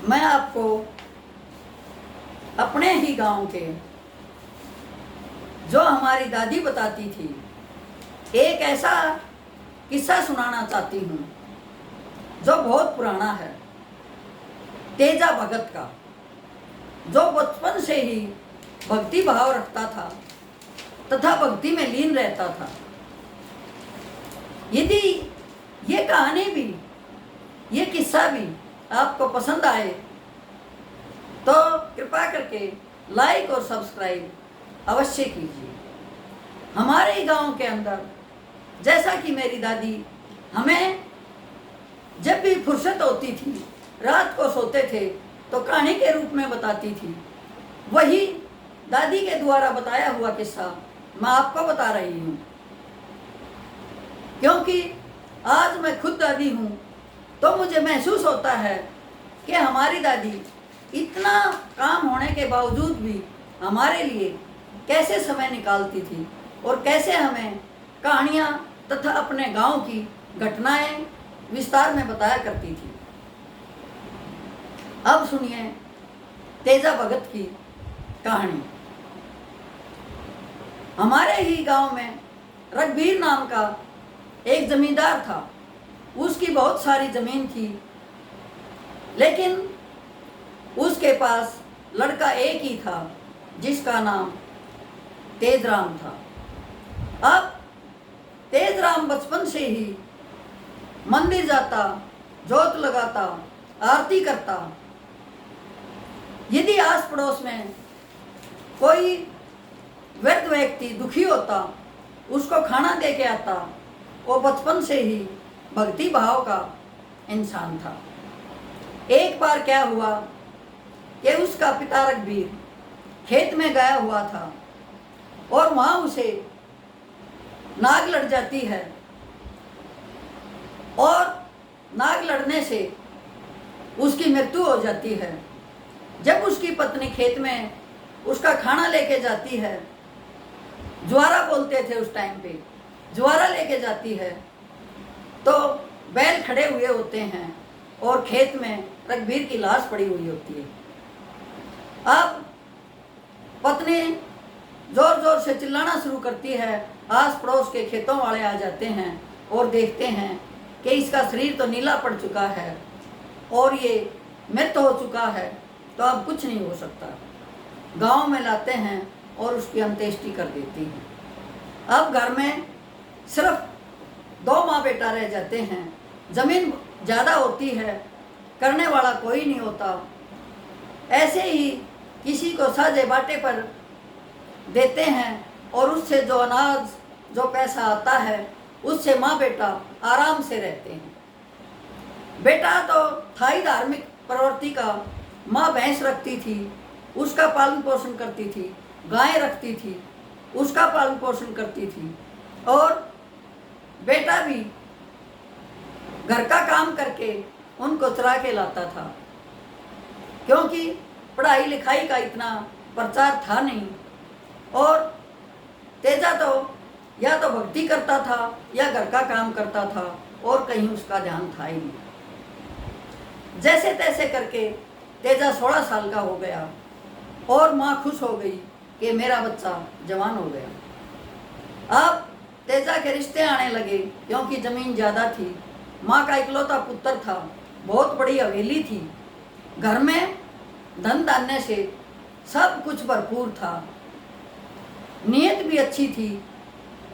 मैं आपको अपने ही गांव के, जो हमारी दादी बताती थी, एक ऐसा किस्सा सुनाना चाहती हूँ जो बहुत पुराना है। तेजा भगत का, जो बचपन से ही भक्ति भाव रखता था तथा भक्ति में लीन रहता था। यदि ये कहानी भी, ये किस्सा भी आपको पसंद आए तो कृपा करके लाइक और सब्सक्राइब अवश्य कीजिए। हमारे गांव के अंदर, जैसा कि मेरी दादी हमें जब भी फुर्सत होती थी, रात को सोते थे तो कहानी के रूप में बताती थी, वही दादी के द्वारा बताया हुआ किस्सा मैं आपको बता रही हूँ। क्योंकि आज मैं खुद दादी हूँ तो मुझे महसूस होता है कि हमारी दादी इतना काम होने के बावजूद भी हमारे लिए कैसे समय निकालती थी और कैसे हमें कहानियाँ तथा अपने गांव की घटनाएं विस्तार में बताया करती थी। अब सुनिए तेजा भगत की कहानी। हमारे ही गांव में रघुवीर नाम का एक जमींदार था। उसकी बहुत सारी जमीन थी, लेकिन उसके पास लड़का एक ही था जिसका नाम तेजराम था। अब तेजराम बचपन से ही मंदिर जाता, जोत लगाता, आरती करता। यदि आस पड़ोस में कोई वृद्ध व्यक्ति दुखी होता, उसको खाना दे के आता। वो बचपन से ही भक्ति भाव का इंसान था। एक बार क्या हुआ कि उसका पिता रघुवीर खेत में गया हुआ था और वहाँ उसे नाग लड़ जाती है और नाग लड़ने से उसकी मृत्यु हो जाती है। जब उसकी पत्नी खेत में उसका खाना लेके जाती है, ज्वारा बोलते थे उस टाइम पे, ज्वारा लेके जाती है तो बैल खड़े हुए होते हैं और खेत में रघुवीर की लाश पड़ी हुई होती है। अब पत्नी जोर जोर से चिल्लाना शुरू करती है। आस पड़ोस के खेतों वाले आ जाते हैं और देखते हैं कि इसका शरीर तो नीला पड़ चुका है और ये मृत हो चुका है, तो अब कुछ नहीं हो सकता। गांव में लाते हैं और उसकी अंत्येष्टि कर देती हैं। अब घर में सिर्फ 2 माँ बेटा रह जाते हैं। जमीन ज़्यादा होती है, करने वाला कोई नहीं होता। ऐसे ही किसी को साझे बाटे पर देते हैं और उससे जो अनाज, जो पैसा आता है, उससे माँ बेटा आराम से रहते हैं। बेटा तो था ही धार्मिक प्रवृत्ति का। माँ भैंस रखती थी, उसका पालन पोषण करती थी। गाय रखती थी, उसका पालन पोषण करती थी। और बेटा भी घर का काम करके उनको चरा के लाता था, क्योंकि पढ़ाई लिखाई का इतना प्रचार था नहीं। और तेजा तो या तो भक्ति करता था या घर का काम करता था और कहीं उसका ध्यान था ही नहीं। जैसे तैसे करके तेजा 16 साल का हो गया और माँ खुश हो गई कि मेरा बच्चा जवान हो गया। अब तेजा के रिश्ते आने लगे, क्योंकि ज़मीन ज़्यादा थी। माँ का इकलौता पुत्र था, बहुत बड़ी हवेली थी, घर में धन धान्य से सब कुछ भरपूर था। नीयत भी अच्छी थी,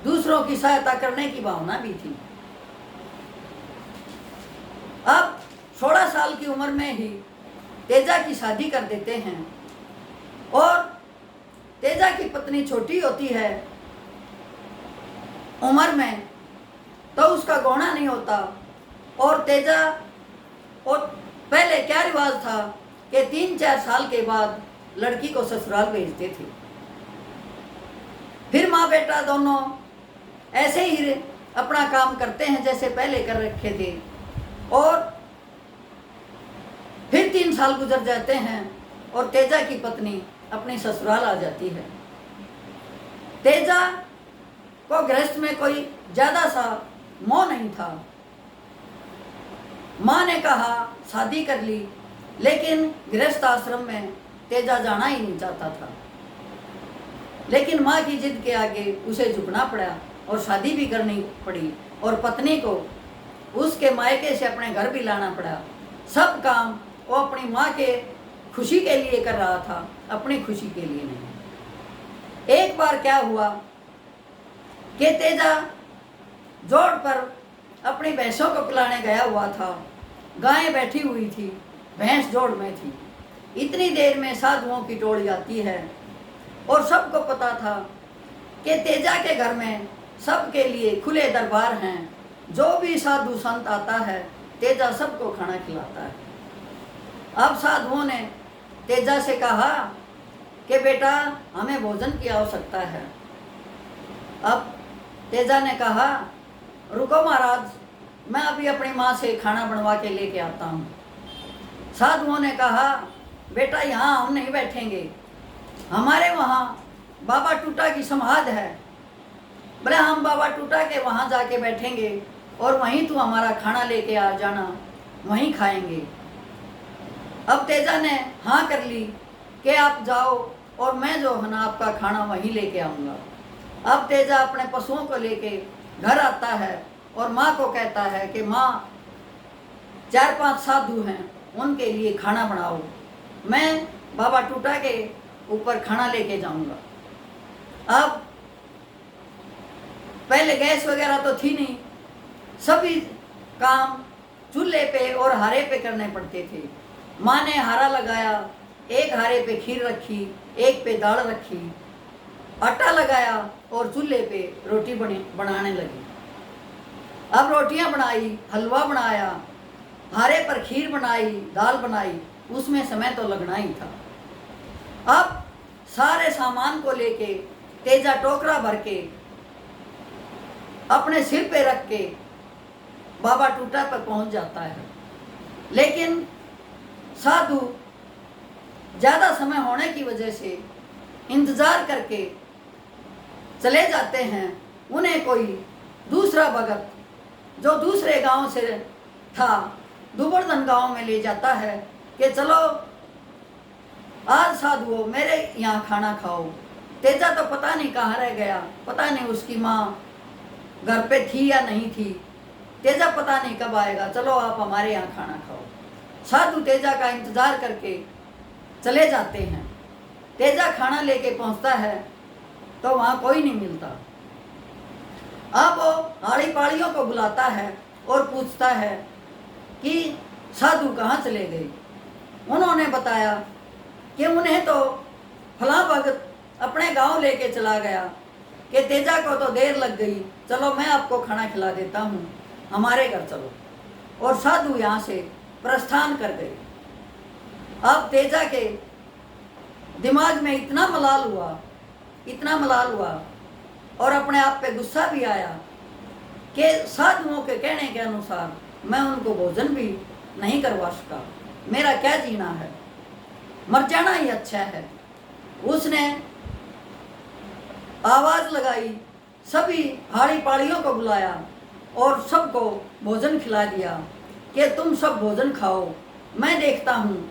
दूसरों की सहायता करने की भावना भी थी। अब 16 साल की उम्र में ही तेजा की शादी कर देते हैं और तेजा की पत्नी छोटी होती है उम्र में, तो उसका गौना नहीं होता। और तेजा, और पहले क्या रिवाज था कि 3-4 साल के बाद लड़की को ससुराल भेजते थे। फिर माँ बेटा दोनों ऐसे ही अपना काम करते हैं जैसे पहले कर रखे थे। और फिर 3 साल गुजर जाते हैं और तेजा की पत्नी अपने ससुराल आ जाती है। तेजा को गृहस्थ में कोई ज़्यादा सा मोह नहीं था। माँ ने कहा शादी कर ली लेकिन गृहस्थ आश्रम में तेजा जाना ही नहीं चाहता था। लेकिन माँ की जिद के आगे उसे झुकना पड़ा और शादी भी करनी पड़ी और पत्नी को उसके मायके से अपने घर भी लाना पड़ा। सब काम वो अपनी माँ के खुशी के लिए कर रहा था, अपनी खुशी के लिए नहीं। एक बार क्या हुआ कि तेजा जोड़ पर अपनी भैंसों को पिलाने गया हुआ था। गायें बैठी हुई थी, भैंस जोड़ में थी। इतनी देर में साधुओं की टोली आती है और सबको पता था कि तेजा के घर में सबके लिए खुले दरबार हैं। जो भी साधु संत आता है तेजा सबको खाना खिलाता है। अब साधुओं ने तेजा से कहा कि बेटा हमें भोजन की आवश्यकता है। अब तेजा ने कहा रुको महाराज, मैं अभी अपनी माँ से खाना बनवा के लेके आता हूँ। साधुओं ने कहा बेटा यहाँ हम नहीं बैठेंगे, हमारे वहाँ बाबा टूटा की समाध है। बोले हम बाबा टूटा के वहाँ जाके बैठेंगे और वहीं तू हमारा खाना लेके आ जाना, वहीं खाएंगे। अब तेजा ने हाँ कर ली कि आप जाओ और मैं जो है ना आपका खाना वहीं लेके आऊँगा। अब तेजा अपने पशुओं को लेके घर आता है और माँ को कहता है कि माँ 4-5 साधु हैं, उनके लिए खाना बनाओ, मैं बाबा टूटा के ऊपर खाना लेके जाऊंगा। अब पहले गैस वगैरह तो थी नहीं, सभी काम चूल्हे पे और हारे पे करने पड़ते थे। माँ ने हारा लगाया, एक हारे पे खीर रखी, एक पे दाल रखी, आटा लगाया और चूल्हे पे रोटी बनाने लगी। अब रोटियां बनाई, हलवा बनाया, हारे पर खीर बनाई, दाल बनाई, उसमें समय तो लगना ही था। अब सारे सामान को लेके तेजा टोकरा भर के अपने सिर पे रख के बाबा टूटा पर पहुंच जाता है। लेकिन साधु ज़्यादा समय होने की वजह से इंतज़ार करके चले जाते हैं। उन्हें कोई दूसरा भगत जो दूसरे गांव से था दुबर्धन गांव में ले जाता है कि चलो आज साधुओं मेरे यहाँ खाना खाओ। तेजा तो पता नहीं कहाँ रह गया, पता नहीं उसकी माँ घर पे थी या नहीं थी। तेजा पता नहीं कब आएगा, चलो आप हमारे यहाँ खाना खाओ। साधु तेजा का इंतज़ार करके चले जाते हैं। तेजा खाना लेके पहुँचता है तो वहाँ कोई नहीं मिलता। अब वो आड़ी पाड़ियों को बुलाता है और पूछता है कि साधु कहाँ चले गए। उन्होंने बताया कि उन्हें तो फलां भगत अपने गांव लेके चला गया कि तेजा को तो देर लग गई, चलो मैं आपको खाना खिला देता हूँ, हमारे घर चलो। और साधु यहाँ से प्रस्थान कर गए। अब तेजा के दिमाग में इतना मलाल हुआ और अपने आप पे गुस्सा भी आया कि साधुओं के कहने के अनुसार मैं उनको भोजन भी नहीं करवा सका, मेरा क्या जीना है, मर जाना ही अच्छा है। उसने आवाज़ लगाई, सभी हाड़ी पाड़ियों को बुलाया और सबको भोजन खिला दिया कि तुम सब भोजन खाओ, मैं देखता हूँ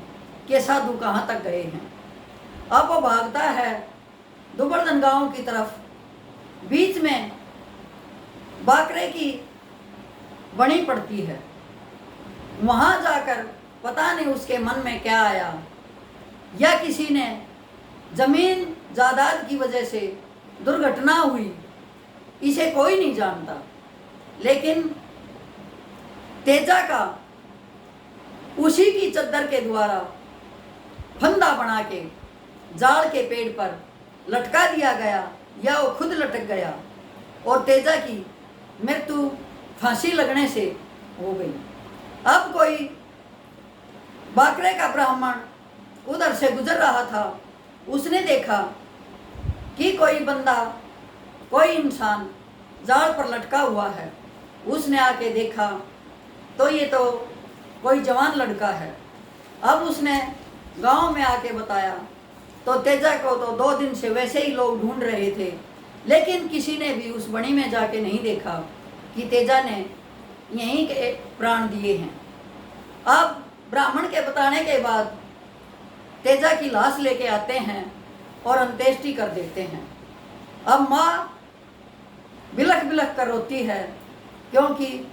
कि साधु कहाँ तक गए हैं। अब वो भागता है दुबर्धन गांव की तरफ। बीच में बाकरे की बनी पड़ती है। वहाँ जाकर पता नहीं उसके मन में क्या आया, या किसी ने जमीन जायदाद की वजह से दुर्घटना हुई, इसे कोई नहीं जानता। लेकिन तेजा का उसी की चद्दर के द्वारा फंदा बना के जाल के पेड़ पर लटका दिया गया, या वो खुद लटक गया और तेजा की मृत्यु फांसी लगने से हो गई। अब कोई बाकरे का ब्राह्मण उधर से गुजर रहा था, उसने देखा कि कोई बंदा, कोई इंसान जाल पर लटका हुआ है। उसने आके देखा तो ये तो कोई जवान लड़का है। अब उसने गांव में आके बताया तो तेजा को तो 2 दिन से वैसे ही लोग ढूंढ रहे थे, लेकिन किसी ने भी उस बनी में जाके नहीं देखा कि तेजा ने यहीं के प्राण दिए हैं। अब ब्राह्मण के बताने के बाद तेजा की लाश लेके आते हैं और अंत्येष्टि कर देते हैं। अब माँ बिलख बिलख कर रोती है, क्योंकि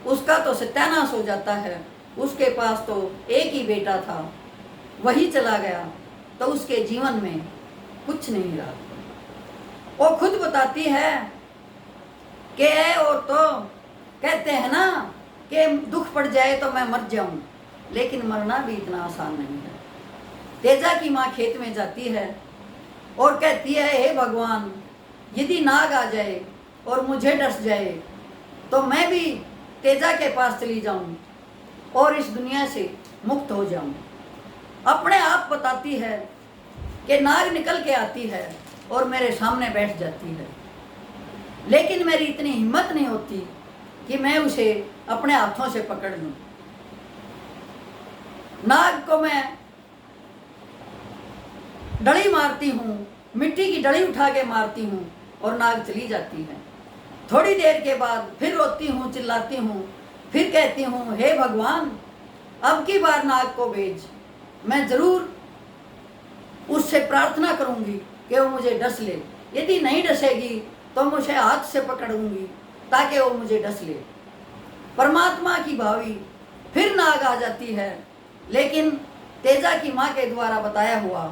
उसका तो सत्यानाश हो जाता है। उसके पास तो एक ही बेटा था, वही चला गया तो उसके जीवन में कुछ नहीं रहा। वो खुद बताती है कि और तो कहते हैं ना कि दुख पड़ जाए तो मैं मर जाऊं, लेकिन मरना भी इतना आसान नहीं है। तेजा की माँ खेत में जाती है और कहती है, हे भगवान, यदि नाग आ जाए और मुझे डस जाए तो मैं भी तेजा के पास चली जाऊं और इस दुनिया से मुक्त हो जाऊं। अपने आप बताती है कि नाग निकल के आती है और मेरे सामने बैठ जाती है, लेकिन मेरी इतनी हिम्मत नहीं होती कि मैं उसे अपने हाथों से पकड़ लूं। नाग को मैं डली मारती हूँ, मिट्टी की डली उठा के मारती हूँ और नाग चली जाती है। थोड़ी देर के बाद फिर रोती हूँ, चिल्लाती हूँ, फिर कहती हूँ, हे भगवान, अब की बार नाग को भेज। मैं जरूर उससे प्रार्थना करूँगी कि वो मुझे डस ले। यदि नहीं डसेगी तो मुझे हाथ से पकड़ूंगी ताकि वो मुझे डस ले। परमात्मा की भावी फिर नाग आ जाती है, लेकिन तेजा की माँ के द्वारा बताया हुआ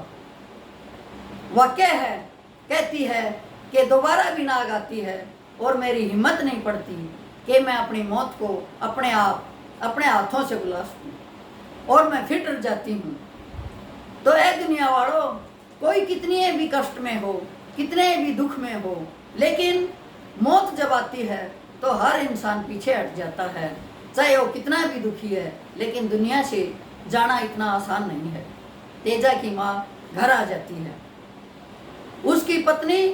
वाक्य है, कहती है कि दोबारा भी नाग आती है और मेरी हिम्मत नहीं पड़ती कि मैं अपनी मौत को अपने आप अपने हाथों से बुला सकूं और मैं फिर डर जाती हूँ। तो ऐ दुनिया वालों, कोई कितने भी कष्ट में हो, कितने भी दुख में हो, लेकिन मौत जब आती है तो हर इंसान पीछे हट जाता है, चाहे वो कितना भी दुखी है। लेकिन दुनिया से जाना इतना आसान नहीं है। तेजा की माँ घर आ जाती है, उसकी पत्नी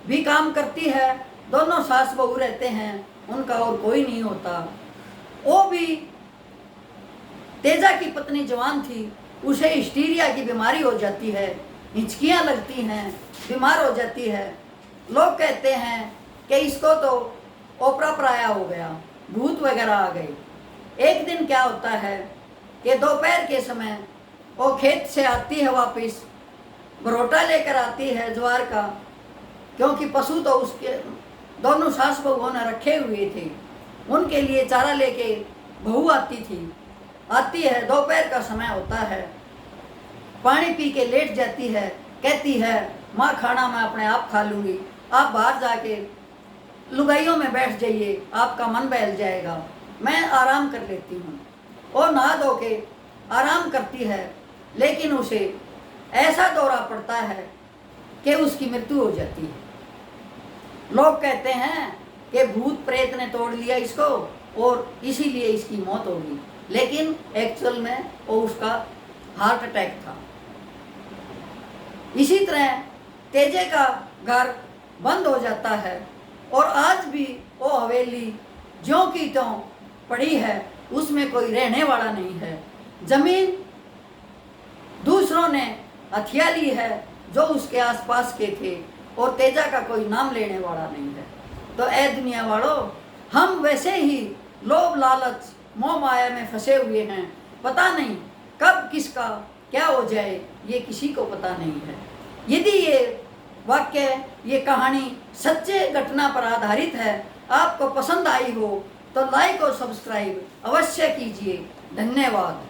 भी काम करती है, दोनों सास बहू रहते हैं, उनका और कोई नहीं होता। वो भी, तेजा की पत्नी जवान थी, उसे हिस्टीरिया की बीमारी हो जाती है, हिचकियाँ लगती हैं, बीमार हो जाती है। लोग कहते हैं कि इसको तो ओपरा पराया हो गया, भूत वगैरह आ गए। एक दिन क्या होता है कि दोपहर के समय वो खेत से आती है वापस, बरोटा लेकर आती है ज्वार का, क्योंकि पशु तो उसके दोनों सास बहुओं ने रखे हुए थे, उनके लिए चारा लेके बहू आती है। दोपहर का समय होता है, पानी पी के लेट जाती है, कहती है, माँ खाना मैं अपने आप खा लूँगी, आप बाहर जाके लुगाइयों में बैठ जाइए, आपका मन बहल जाएगा, मैं आराम कर लेती हूँ। और नहा धो के आराम करती है, लेकिन उसे ऐसा दौरा पड़ता है कि उसकी मृत्यु हो जाती है। लोग कहते हैं कि भूत प्रेत ने तोड़ लिया इसको और इसीलिए इसकी मौत होगी, लेकिन एक्चुअल में वो उसका हार्ट अटैक था। इसी तरह तेजे का घर बंद हो जाता है और आज भी वो हवेली ज्यों की त्यों पड़ी है, उसमें कोई रहने वाला नहीं है। जमीन दूसरों ने हथिया ली है जो उसके आसपास के थे, और तेजा का कोई नाम लेने वाला नहीं है। तो ऐ दुनिया वालों, हम वैसे ही लोभ लालच मोह माया में फंसे हुए हैं। पता नहीं कब किसका क्या हो जाए, ये किसी को पता नहीं है। यदि ये वाक्य, ये कहानी सच्चे घटना पर आधारित है, आपको पसंद आई हो तो लाइक और सब्सक्राइब अवश्य कीजिए। धन्यवाद।